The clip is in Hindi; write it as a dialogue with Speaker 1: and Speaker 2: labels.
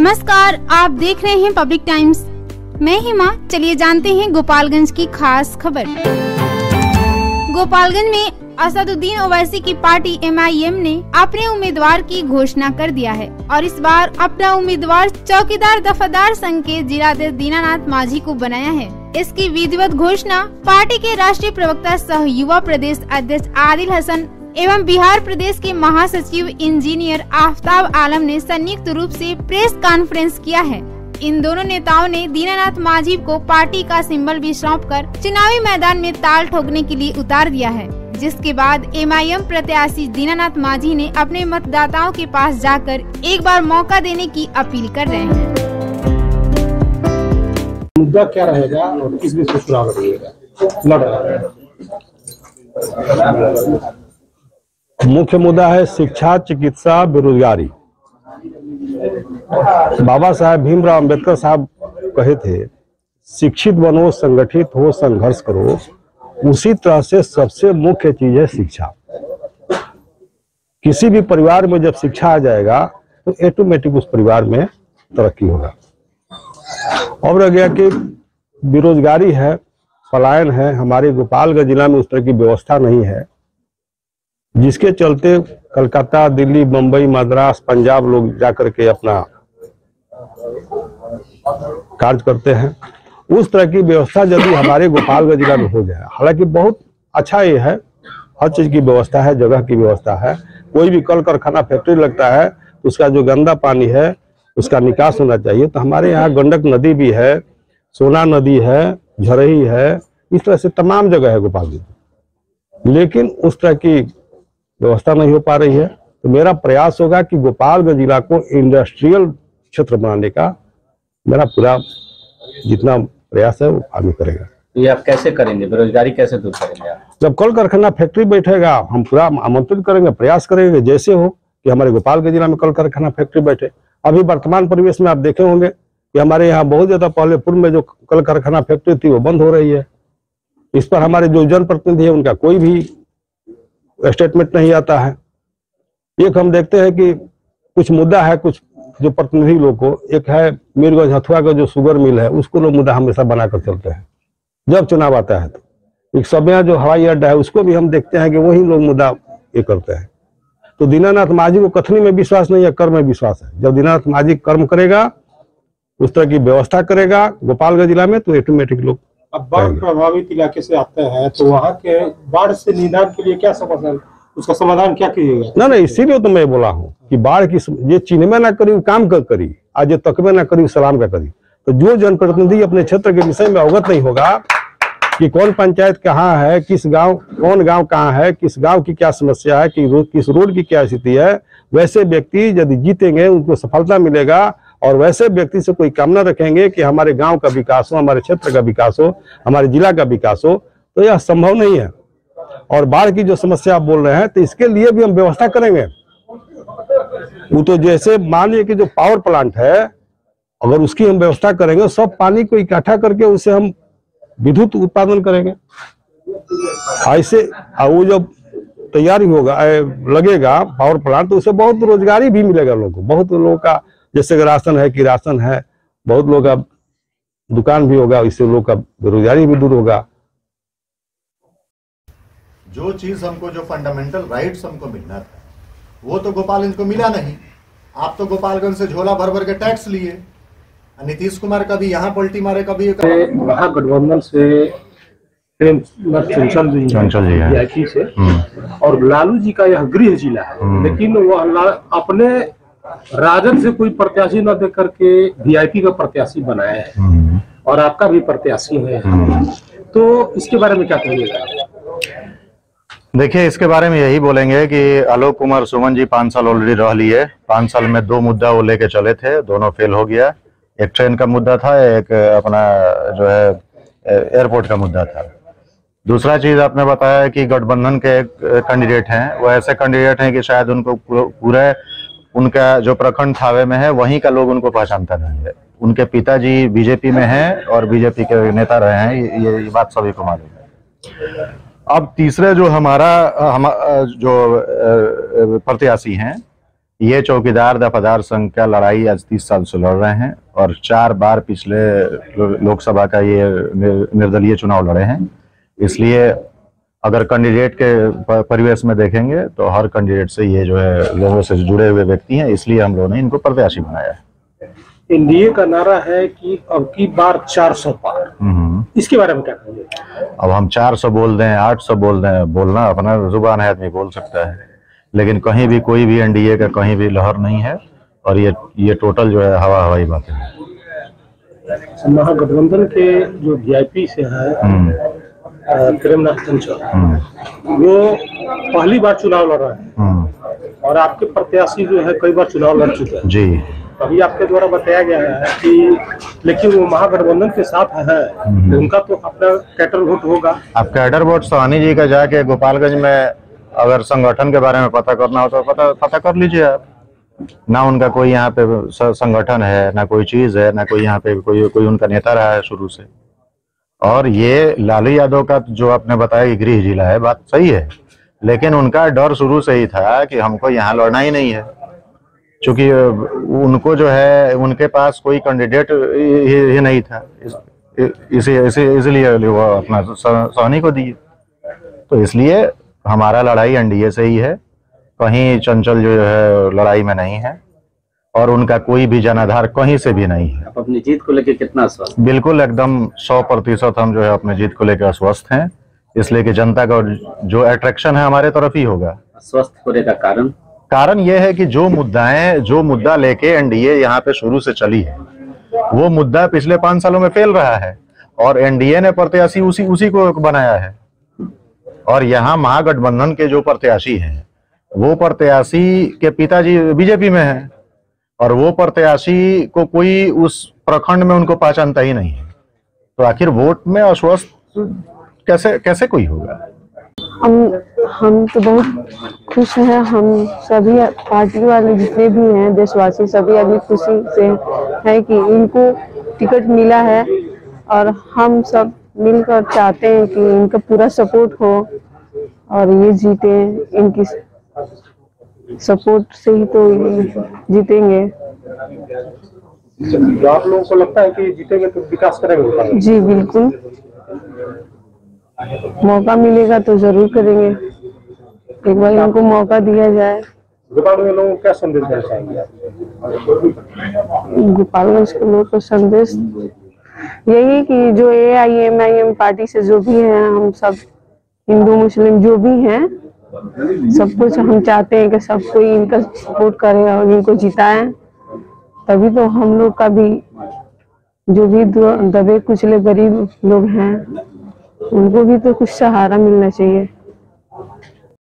Speaker 1: नमस्कार, आप देख रहे हैं पब्लिक टाइम्स। मैं हिमा। चलिए जानते हैं गोपालगंज की खास खबर। गोपालगंज में असदुद्दीन ओवैसी की पार्टी MIM ने अपने उम्मीदवार की घोषणा कर दिया है और इस बार अपना उम्मीदवार चौकीदार दफादार संघ के जिलाध्यक्ष दीनानाथ माझी को बनाया है। इसकी विधिवत घोषणा पार्टी के राष्ट्रीय प्रवक्ता सह युवा प्रदेश अध्यक्ष आदिल हसन एवं बिहार प्रदेश के महासचिव इंजीनियर आफ्ताब आलम ने संयुक्त रूप से प्रेस कॉन्फ्रेंस किया है। इन दोनों नेताओं ने दीनानाथ माझी को पार्टी का सिंबल भी सौंपकर चुनावी मैदान में ताल ठोकने के लिए उतार दिया है, जिसके बाद MIM प्रत्याशी दीनानाथ माझी ने अपने मतदाताओं के पास जाकर एक बार मौका देने की अपील कर रहे हैं।
Speaker 2: मुद्दा क्या रहेगा और किस विषय पर चुनाव लड़ेगा?
Speaker 3: मुख्य मुद्दा है शिक्षा, चिकित्सा, बेरोजगारी। बाबा साहब भीमराव अंबेडकर साहब कहे थे, शिक्षित बनो, संगठित हो, संघर्ष करो। उसी तरह से सबसे मुख्य चीज है शिक्षा। किसी भी परिवार में जब शिक्षा आ जाएगा तो ऑटोमेटिक उस परिवार में तरक्की होगा। और रह गया कि बेरोजगारी है, पलायन है। हमारे गोपालगंज जिला में उस तरह की व्यवस्था नहीं है, जिसके चलते कलकत्ता, दिल्ली, मुंबई, मद्रास, पंजाब लोग जाकर के अपना कार्य करते हैं। उस तरह की व्यवस्था यदि हमारे गोपालगंज जिला में हो जाए, हालांकि बहुत अच्छा ये है, हर चीज की व्यवस्था है, जगह की व्यवस्था है। कोई भी कल कारखाना फैक्ट्री लगता है तो उसका जो गंदा पानी है उसका निकास होना चाहिए। तो हमारे यहाँ गंडक नदी भी है, सोना नदी है, झरही है, इस तरह से तमाम जगह है गोपालगंज। लेकिन उस तरह की व्यवस्था नहीं हो पा रही है। तो मेरा प्रयास होगा कि गोपालगंज जिला को इंडस्ट्रियल क्षेत्र बनाने का मेरा पूरा जितना प्रयास है वो आदमी करेगा।
Speaker 4: ये आप कैसे करेंगे? बेरोजगारी कैसे दूर करेंगे आप?
Speaker 3: जब कल कारखाना फैक्ट्री बैठेगा हम पूरा आमंत्रित करेंगे, प्रयास करेंगे जैसे हो कि हमारे गोपालगंज जिला में कल कारखाना फैक्ट्री बैठे। अभी वर्तमान परिवेश में आप देखे होंगे कि हमारे यहाँ बहुत ज्यादा पहले पूर्व में जो कल कारखाना फैक्ट्री थी वो बंद हो रही है। इस पर हमारे जो जनप्रतिनिधि है उनका कोई भी स्टेटमेंट नहीं आता है। एक हम देखते हैं कि कुछ मुद्दा है, कुछ जो प्रतिनिधि लोग को, एक है मीरगंज हथुआ का जो शुगर मिल है उसको लोग मुद्दा हमेशा बनाकर चलते हैं जब चुनाव आता है। तो एक सब जो हवाई अड्डा है उसको भी हम देखते हैं कि वही लोग मुद्दा ये करते हैं। तो दीनानाथ माझी को कथनी में विश्वास नहीं है, कर्म में विश्वास है। जब दीनानाथ माझी कर्म करेगा, उस तरह की व्यवस्था करेगा गोपालगंज जिला में, तो ऑटोमेटिक लोग।
Speaker 2: अब बाढ़ प्रभावित इलाके से आते हैं तो वहाँ के बाढ़ से निदान के लिए क्या समाधान, उसका समाधान क्या कीजिएगा?
Speaker 3: ना इसीलिए तो मैं बोला हूँ कि बाढ़ की ये चिन्हवे ना करी काम कर करी, आज ये तकवे ना करी सलाम का करी। तो जो जनप्रतिनिधि अपने क्षेत्र के विषय में अवगत नहीं होगा कि कौन पंचायत कहाँ है, किस गांव, कौन गांव कहाँ है, किस गांव की क्या समस्या है, किस रोड की क्या स्थिति है, वैसे व्यक्ति यदि जीतेंगे उनको सफलता मिलेगा। और वैसे व्यक्ति से कोई कामना रखेंगे कि हमारे गांव का विकास हो, हमारे क्षेत्र का विकास हो, हमारे जिला का विकास हो, तो यह संभव नहीं है। और बाढ़ की जो समस्या आप बोल रहे हैं तो इसके लिए भी हम व्यवस्था करेंगे। वो तो जैसे मान लीजिए कि जो पावर प्लांट है, अगर उसकी हम व्यवस्था करेंगे, सब पानी को इकट्ठा करके उसे हम विद्युत उत्पादन करेंगे। ऐसे वो जब तैयारी होगा लगेगा पावर प्लांट, तो उसे बहुत रोजगारी भी मिलेगा लोगों को। बहुत लोगों का जैसे राशन है, किरासन है, बहुत लोगों का दुकान भी होगा, इससे लोगों का बेरोजगारी भी दूर होगा।
Speaker 5: जो चीज हमको, जो फंडामेंटल राइट्स हमको मिलना था, वो तो गोपालगंज को मिला नहीं। आप तो गोपालगंज से झोला भर भर के टैक्स लिए। नीतीश कुमार कभी यहाँ पलटी मारे, कभी
Speaker 2: महागठबंधन से चंचल जी से और लालू जी का यह गृह जिला है, लेकिन वह अपने राजद से कोई प्रत्याशी न दे करके VIP का प्रत्याशी बनाया है और आपका भी प्रत्याशी है। तो इसके बारे में क्या कहिएगा?
Speaker 6: देखिए, इसके बारे में यही बोलेंगे कि आलोक कुमार सुमन जी 5 साल ऑलरेडी रह लिए। 5 साल में 2 मुद्दा वो लेके चले थे, दोनों फेल हो गया। एक ट्रेन का मुद्दा था, एक अपना जो है एयरपोर्ट का मुद्दा था। दूसरा चीज आपने बताया कि गठबंधन के एक कैंडिडेट हैं, वो ऐसे कैंडिडेट हैं कि शायद उनको पूरे उनका जो प्रखंड थावे में है वहीं का लोग उनको पहचानता नहीं है। उनके पिताजी बीजेपी में हैं और बीजेपी के नेता रहे हैं, ये बात सभी को मालूम है। अब तीसरे जो हमारा जो प्रत्याशी हैं, ये चौकीदार दफादार संघ का लड़ाई आज 30 साल से लड़ रहे हैं और 4 बार पिछले लोकसभा का ये निर्दलीय चुनाव लड़े हैं। इसलिए अगर कैंडिडेट के परिवेश में देखेंगे तो हर कैंडिडेट से ये जो है लोगों से जुड़े हुए व्यक्ति हैं, इसलिए हम लोगों ने इनको प्रत्याशी बनाया है।
Speaker 2: एनडीए का नारा है कि अब की बार 400 पार, इसके बारे में क्या कहेंगे?
Speaker 6: अब हम 400 बोल दें, 800 बोल दें, बोलना अपना जुबान है, आदमी बोल सकता है, लेकिन कहीं भी कोई भी एनडीए का कहीं भी लहर नहीं है और ये टोटल जो है हवाई बातें हैं।
Speaker 2: महागठबंधन के जो वीआईपी से है प्रेमनाथ चंचल, वो पहली बार चुनाव लड़ रहे हैं और आपके प्रत्याशी जो है कई बार चुनाव लड़ चुके हैं
Speaker 6: जी।
Speaker 2: अभी आपके द्वारा बताया गया है कि लेकिन वो महागठबंधन के साथ है, तो उनका तो अपना कैडर वोट होगा।
Speaker 6: अब कैडर वोट सोहानी जी का जाके गोपालगंज में अगर संगठन के बारे में पता करना हो तो पता कर लीजिए आप। ना उनका कोई यहाँ पे संगठन है, ना कोई चीज है, ना कोई यहाँ पे कोई उनका नेता रहा है शुरू से। और ये लालू यादव का जो आपने बताया कि गृह जिला है, बात सही है, लेकिन उनका डर शुरू से ही था कि हमको यहाँ लड़ना ही नहीं है, क्योंकि उनको जो है उनके पास कोई कैंडिडेट ही नहीं था, इसलिए वो अपना सोहानी को दिए। तो इसलिए हमारा लड़ाई एनडीए से ही है, कहीं चंचल जो है लड़ाई में नहीं है और उनका कोई भी जनाधार कहीं से भी नहीं है।
Speaker 4: आप अपनी जीत को लेकर कितना आश्वस्त?
Speaker 6: बिल्कुल एकदम 100% हम जो है अपनी जीत को लेकर आश्वस्त हैं, इसलिए कि जनता का जो अट्रैक्शन है हमारे तरफ ही होगा।
Speaker 4: आश्वस्त होने का
Speaker 6: कारण यह है कि जो मुद्दा लेके एनडीए यहाँ पे शुरू से चली है, वो मुद्दा पिछले 5 सालों में फैल रहा है और एनडीए ने प्रत्याशी उसी को बनाया है। और यहाँ महागठबंधन के जो प्रत्याशी हैं, वो प्रत्याशी के पिताजी बीजेपी में हैं और वो प्रत्याशी को कोई उस प्रखंड में उनको पहचानता ही नहीं है, तो आखिर वोट में आश्वस्त कैसे कोई होगा?
Speaker 7: हम तो बहुत खुश हैं। हम सभी पार्टी वाले जितने भी हैं, देशवासी सभी अभी खुशी से है कि इनको टिकट मिला है और हम सब मिलकर चाहते हैं कि इनका पूरा सपोर्ट हो और ये जीते। इनकी सपोर्ट से ही तो जीतेंगे।
Speaker 2: आप लोगों को लगता है कि जीतेंगे तो विकास करेंगे?
Speaker 7: जी बिल्कुल, मौका मिलेगा तो जरूर करेंगे। एक बार इनको मौका दिया जाए।
Speaker 2: गोपालगंज के लोगों को क्या संदेश देना चाहेंगे आप?
Speaker 7: गोपालगंज के लोगों को संदेश यही कि जो AIMIM पार्टी से जो भी हैं, हम सब हिंदू मुस्लिम जो भी हैं, सब कुछ हम चाहते हैं कि सब कोई इनका सपोर्ट करे और इनको जिताएं, तभी तो हम लोग का भी जो भी दबे कुचले गरीब लोग हैं उनको भी तो कुछ सहारा मिलना चाहिए।